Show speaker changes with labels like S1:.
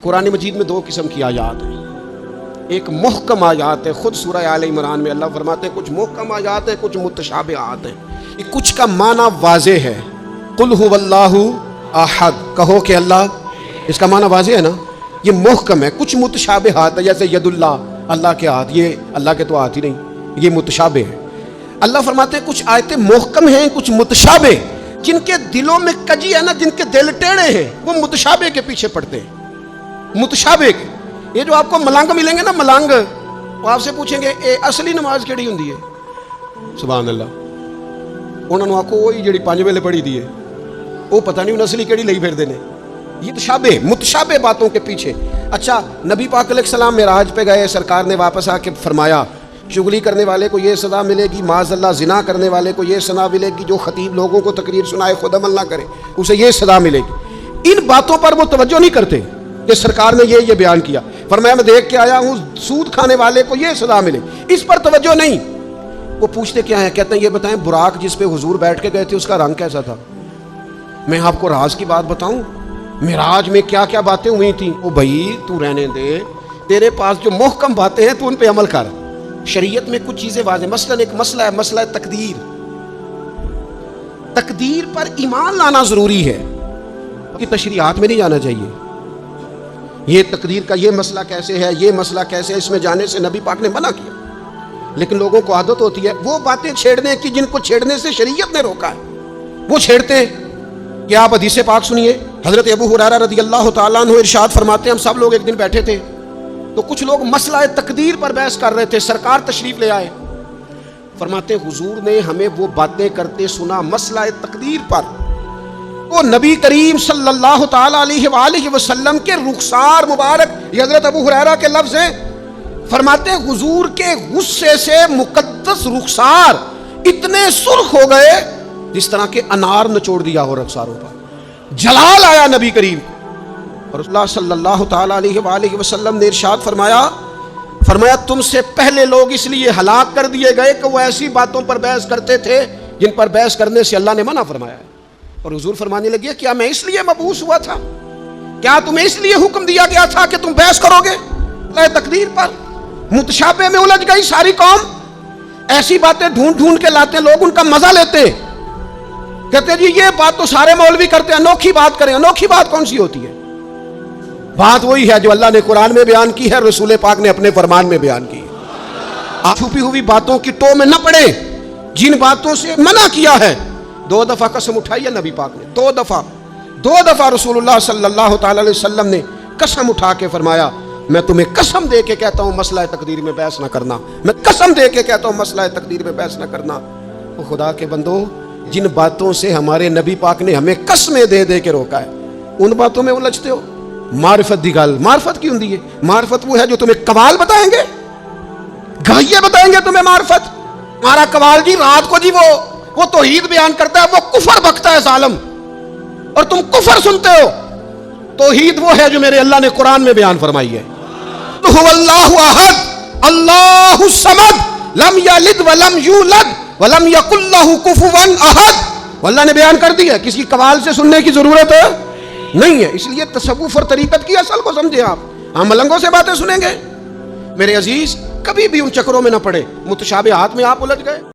S1: कुरान मजीद में दो किस्म की आयात हैं। एक मुहकम आयात है, खुद सूरह आल इमरान में अल्लाह फरमाते हैं कुछ मुहकम आयात है, कुछ मुतशाबिहात हैं। कुछ का माना वाज़े है, कुल हुवल्लाहु अहद, कहो कि अल्लाह, इसका माना वाज़े है ना, ये मुहकम है। कुछ मुतशाबिहात है, जैसे यदुल्लाह, अल्लाह के हाथ, ये अल्लाह के तो हाथ ही नहीं, ये मुतशाबे है। अल्लाह फरमाते हैं कुछ आयतें मुहकम हैं, कुछ मुतशाबे। जिनके दिलों में कजी है ना, जिनके दिल टेढ़े हैं, वो मुतशाबे के पीछे पड़ते हैं। मुतशाबे के, ये जो आपको मलंग मिलेंगे ना, मलंग, वो आपसे पूछेंगे ए असली नमाज केड़ी हुंदी है, सुभान अल्लाह, उन्होंने आखो वही जी 5 वेले पढ़ी दी है, वो पता नहीं उन्हें असली केड़ी लई फिरदे ने। ये तशाबे, मुतशाबे बातों के पीछे। अच्छा, नबी पाक अलैहिस्सलाम मेराज पे गए, सरकार ने वापस आके फरमाया चुगली करने वाले को ये सज़ा मिलेगी, माज़अल्लाह ज़िना करने वाले को ये सज़ा मिलेगी, जो खतीब लोगों को तकरीर सुनाए खुद अमल ना करे उसे ये सज़ा मिलेगी। इन बातों पर वो तवज्जो नहीं करते कि सरकार ने ये बयान किया। फरमाया मैं देख के आया हूँ सूद खाने वाले को ये सज़ा मिले, इस पर तवज्जो नहीं। वो पूछते क्या है, कहते हैं ये बताएं बुराक जिस पे हुजूर बैठ के गए थे उसका रंग कैसा था। मैं आपको राज की बात बताऊं, मिराज में क्या क्या बातें हुई थी। ओ भाई तू रहने दे, तेरे पास जो मुहकम बातें हैं तू उन पे अमल कर। शरीयत में कुछ चीजें वाज़ेह, मसलन एक मसला है, मसला है तकदीर। तकदीर पर ईमान लाना जरूरी है, कि तशरीहात में नहीं जाना चाहिए। ये तकदीर का ये मसला कैसे है, ये मसला कैसे है, इसमें जाने से नबी पाक ने मना किया। लेकिन लोगों को आदत होती है वो बातें छेड़ने की जिनको छेड़ने से शरीयत ने रोका है, वो छेड़ते हैं। कि आप हदीस पाक सुनिए, हजरत अबू हुरैरा रज़ियल्लाहु ताला अन्हु इरशाद फरमाते हैं, हम सब लोग एक दिन बैठे थे तो कुछ लोग मसला तकदीर पर बहस कर रहे थे। सरकार तशरीफ ले आए, फरमाते हुजूर ने हमें वो बातें करते सुना मसला तकदीर पर। वो नबी करीम सल्लल्लाहु ताला अलैहि वसल्लम के रुखसार मुबारक, ये हजरत अबू हुरैरा के लफ्ज़ हैं, फरमाते हुजूर के गुस्से से मुकद्दस रुखसार इतने सुर्ख हो गए जिस तरह के अनार निचोड़ दिया हो रुखसारों पर। जलाल आया नबी करीम को। और रसूलुल्लाह सल्लल्लाहु ताला अलैहि वसल्लम ने इरशाद फरमाया तुमसे पहले लोग इसलिए हलाक कर दिए गए कि वो ऐसी बातों पर बहस करते थे जिन पर बहस करने से अल्लाह ने मना फरमाया है। और हुजूर फरमाने लगे क्या मैं इसलिए मबूस हुआ था, क्या तुम्हें इसलिए हुक्म दिया गया था कि तुम बहस करोगे तकदीर पर। मुतशाबे में उलझ गई सारी कौम। ऐसी बातें ढूंढ ढूंढ के लाते लोग, उनका मजा लेते, कहते जी ये बात तो सारे मौलवी करते हैं, अनोखी बात करें। अनोखी बात कौन सी होती है? बात वही है जो अल्लाह ने कुरान में बयान की है, रसूल पाक ने अपने फरमान में बयान की है। आप छुपी हुई बातों की टो में न पड़े, जिन बातों से मना किया है। 2 दफा कसम उठाई है नबी पाक ने, 2 दफा रसूलुल्लाह सल्लल्लाहु ताला अलैहि वसल्लम ने कसम उठा के फरमाया मैं तुम्हें कसम दे के कहता हूँ मसला तकदीर में बहस ना करना, मैं कसम दे के कहता हूँ मसला तकदीर में बहस ना करना। तो खुदा के बंदो, जिन बातों से हमारे नबी पाक ने हमें कसमें दे दे के रोका है, उन बातों में उलझते हो। मारिफत दी गल, मारिफत की हुंदी है? मारिफत वो है जो तुम्हें कमाल बताएंगे, गाइए बताएंगे तुम्हें मारिफत। हमारा कमाल जी रात को जी वो तौहीद बयान करता है, वो कुफर बकता है जालिम, और तुम कुफर सुनते हो। तौहीद वो है जो मेरे अल्लाह ने कुरान में बयान फरमाई है। तो हुवल्लाहु अहद, अल्लाहु समद, लम यलिद वलम यूलद वलम यकुल लहू कुफुवन अहद। अल्लाह ने बयान कर दिया, किसी कमाल से सुनने की जरूरत नहीं है। इसलिए तसव्वुफ और तरीकत की असल को समझे आप। हम मलंगों से बातें सुनेंगे? मेरे अजीज, कभी भी उन चक्रों में ना पड़े, मुतशाबिहात में आप उलझ गए।